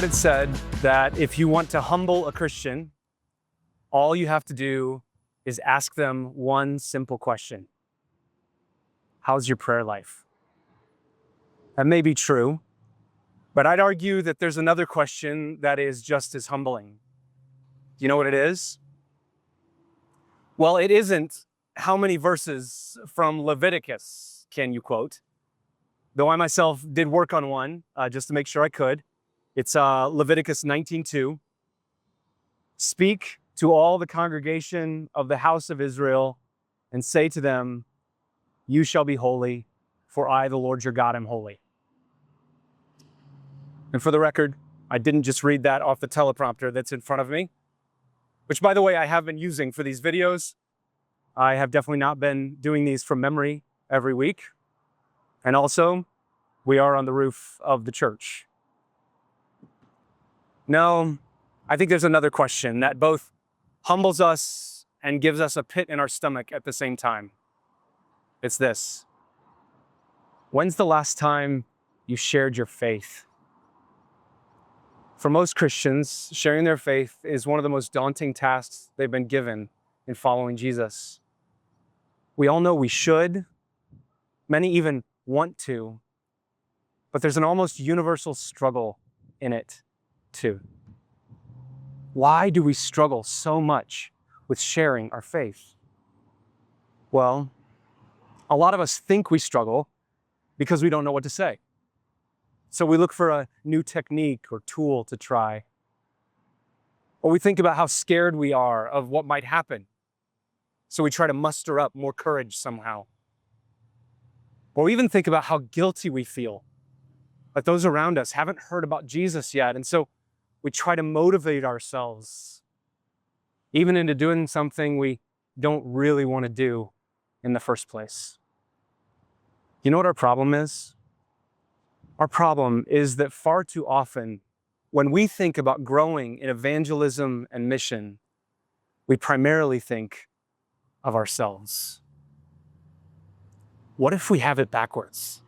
heard it said that if you want to humble a Christian, all you have to do is ask them one simple question. How's your prayer life? That may be true, but I'd argue that there's another question that is just as humbling. Do you know what it is? Well, it isn't how many verses from Leviticus can you quote, though I myself did work on one just to make sure I could. It's Leviticus 19:2. Speak to all the congregation of the house of Israel and say to them, you shall be holy, for I, the Lord your God, am holy. And for the record, I didn't just read that off the teleprompter that's in front of me, which, by the way, I have been using for these videos. I have definitely not been doing these from memory every week. And also, we are on the roof of the church. No, I think there's another question that both humbles us and gives us a pit in our stomach at the same time. It's this. When's the last time you shared your faith? For most Christians, sharing their faith is one of the most daunting tasks they've been given in following Jesus. We all know we should. Many even want to. But there's an almost universal struggle in it, too. Why do we struggle so much with sharing our faith? Well, a lot of us think we struggle because we don't know what to say. So we look for a new technique or tool to try. Or we think about how scared we are of what might happen. So we try to muster up more courage somehow. Or we even think about how guilty we feel, that those around us haven't heard about Jesus yet. And so we try to motivate ourselves, even into doing something we don't really want to do in the first place. You know what our problem is? Our problem is that far too often, when we think about growing in evangelism and mission, we primarily think of ourselves. What if we have it backwards?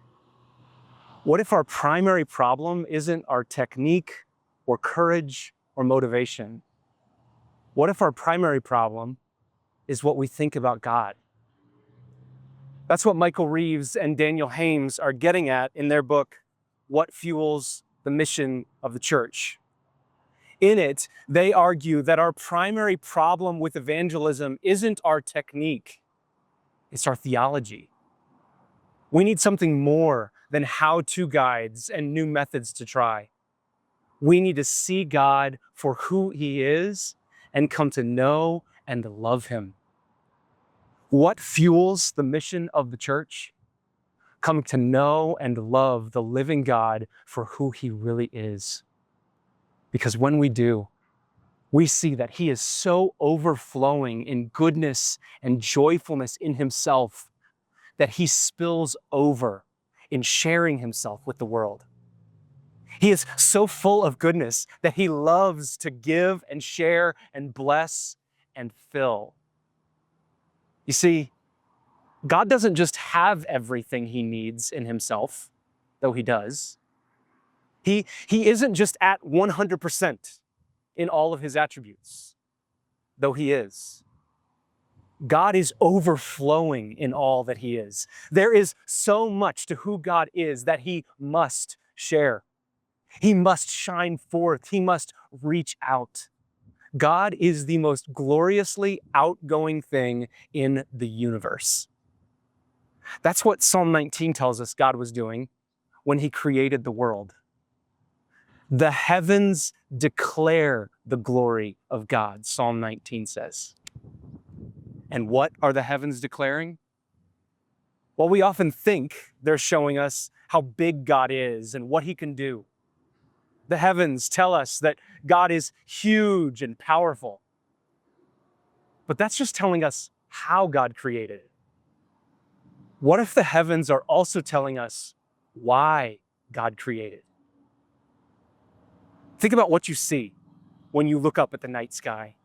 What if our primary problem isn't our technique or courage or motivation? What if our primary problem is what we think about God? That's what Michael Reeves and Daniel Hames are getting at in their book, What Fuels the Mission of the Church. In it, they argue that our primary problem with evangelism isn't our technique, it's our theology. We need something more than how-to guides and new methods to try. We need to see God for who He is and come to know and love Him. What fuels the mission of the church? Coming to know and love the living God for who He really is. Because when we do, we see that He is so overflowing in goodness and joyfulness in Himself that He spills over in sharing Himself with the world. He is so full of goodness that He loves to give and share and bless and fill. You see, God doesn't just have everything He needs in Himself, though He does. He isn't just at 100% in all of His attributes, though He is. God is overflowing in all that He is. There is so much to who God is that He must share. He must shine forth. He must reach out. God is the most gloriously outgoing thing in the universe. That's what Psalm 19 tells us God was doing when He created the world. The heavens declare the glory of God, Psalm 19 says. And what are the heavens declaring? Well, we often think they're showing us how big God is and what He can do. The heavens tell us that God is huge and powerful. But that's just telling us how God created it. What if the heavens are also telling us why God created? Think about what you see when you look up at the night sky.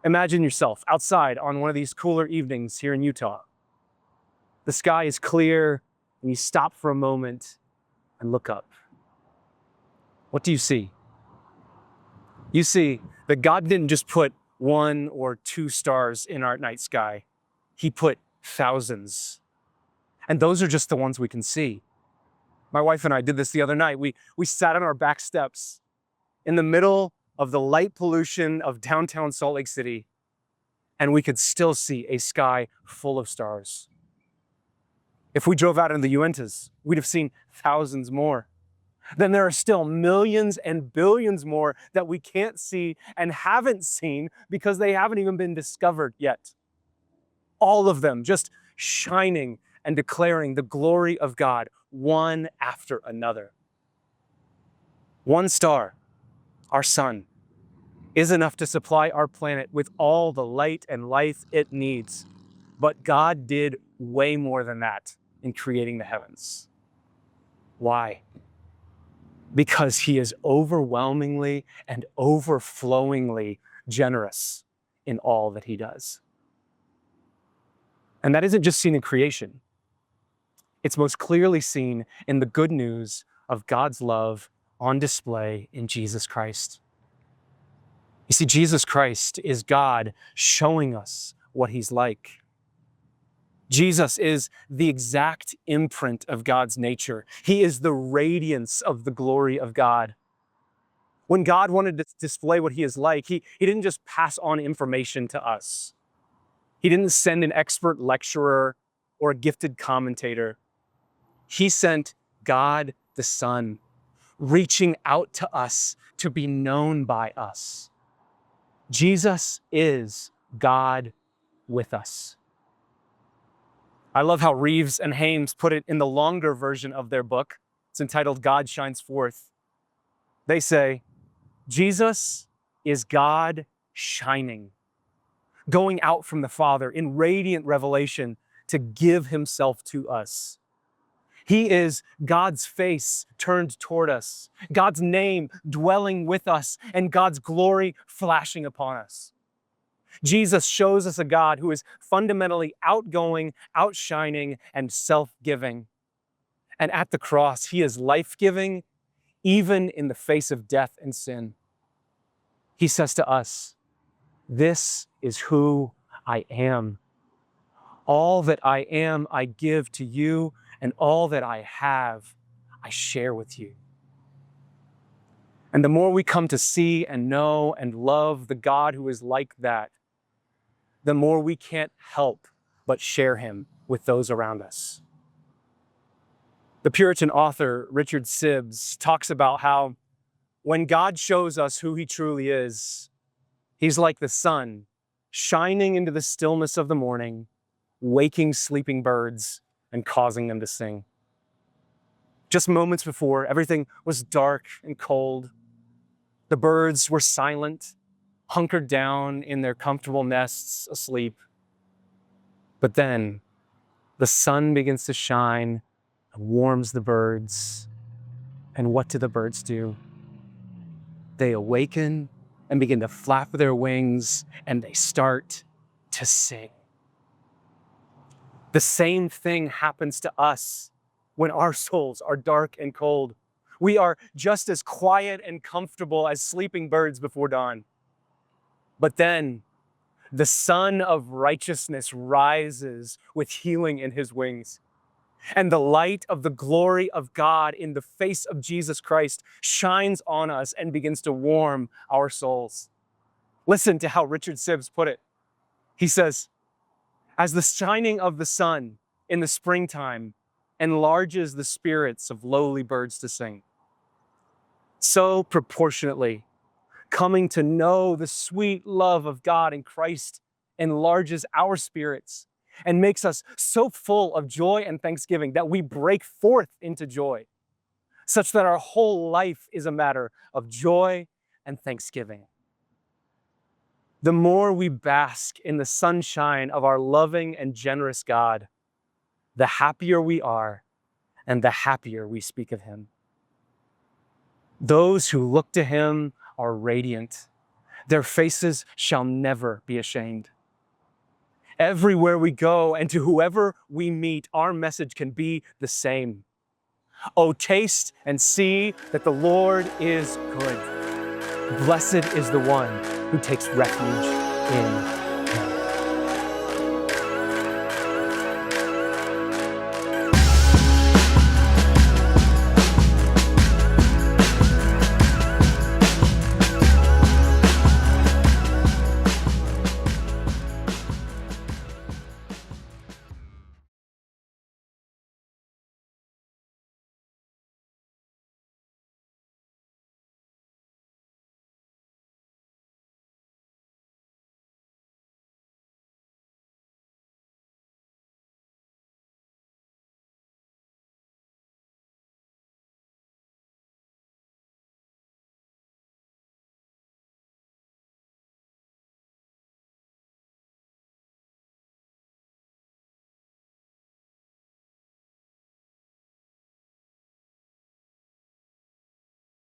Imagine yourself outside on one of these cooler evenings here in Utah. The sky is clear, and you stop for a moment and look up. What do you see? You see that God didn't just put 1 or 2 stars in our night sky. He put thousands. And those are just the ones we can see. My wife and I did this the other night. We sat on our back steps in the middle of the light pollution of downtown Salt Lake City, and we could still see a sky full of stars. If we drove out in the Uintas, we'd have seen thousands more. Then there are still millions and billions more that we can't see and haven't seen because they haven't even been discovered yet. All of them just shining and declaring the glory of God, one after another. One star, our sun, is enough to supply our planet with all the light and life it needs. But God did way more than that in creating the heavens. Why? Because he is overwhelmingly and overflowingly generous in all that he does. And that isn't just seen in creation. It's most clearly seen in the good news of God's love on display in Jesus Christ. You see, Jesus Christ is God showing us what he's like. Jesus is the exact imprint of God's nature. He is the radiance of the glory of God. When God wanted to display what he is like, he didn't just pass on information to us. He didn't send an expert lecturer or a gifted commentator. He sent God the Son, reaching out to us to be known by us. Jesus is God with us. I love how Reeves and Hames put it in the longer version of their book. It's entitled God Shines Forth. They say, Jesus is God shining, going out from the Father in radiant revelation to give himself to us. He is God's face turned toward us, God's name dwelling with us, and God's glory flashing upon us. Jesus shows us a God who is fundamentally outgoing, outshining, and self-giving. And at the cross, he is life-giving, even in the face of death and sin. He says to us, "This is who I am. All that I am, I give to you, and all that I have, I share with you." And the more we come to see and know and love the God who is like that, the more we can't help but share him with those around us. The Puritan author Richard Sibbes talks about how when God shows us who he truly is, he's like the sun shining into the stillness of the morning, waking sleeping birds and causing them to sing. Just moments before, everything was dark and cold. The birds were silent, hunkered down in their comfortable nests, asleep. But then the sun begins to shine and warms the birds. And what do the birds do? They awaken and begin to flap their wings, and they start to sing. The same thing happens to us when our souls are dark and cold. We are just as quiet and comfortable as sleeping birds before dawn. But then the Son of Righteousness rises with healing in his wings. And the light of the glory of God in the face of Jesus Christ shines on us and begins to warm our souls. Listen to how Richard Sibbes put it. He says, "As the shining of the sun in the springtime enlarges the spirits of lowly birds to sing, so proportionately, coming to know the sweet love of God in Christ enlarges our spirits and makes us so full of joy and thanksgiving that we break forth into joy, such that our whole life is a matter of joy and thanksgiving." The more we bask in the sunshine of our loving and generous God, the happier we are and the happier we speak of him. Those who look to him are radiant. Their faces shall never be ashamed. Everywhere we go and to whoever we meet, our message can be the same. Oh, taste and see that the Lord is good. Blessed is the one who takes refuge in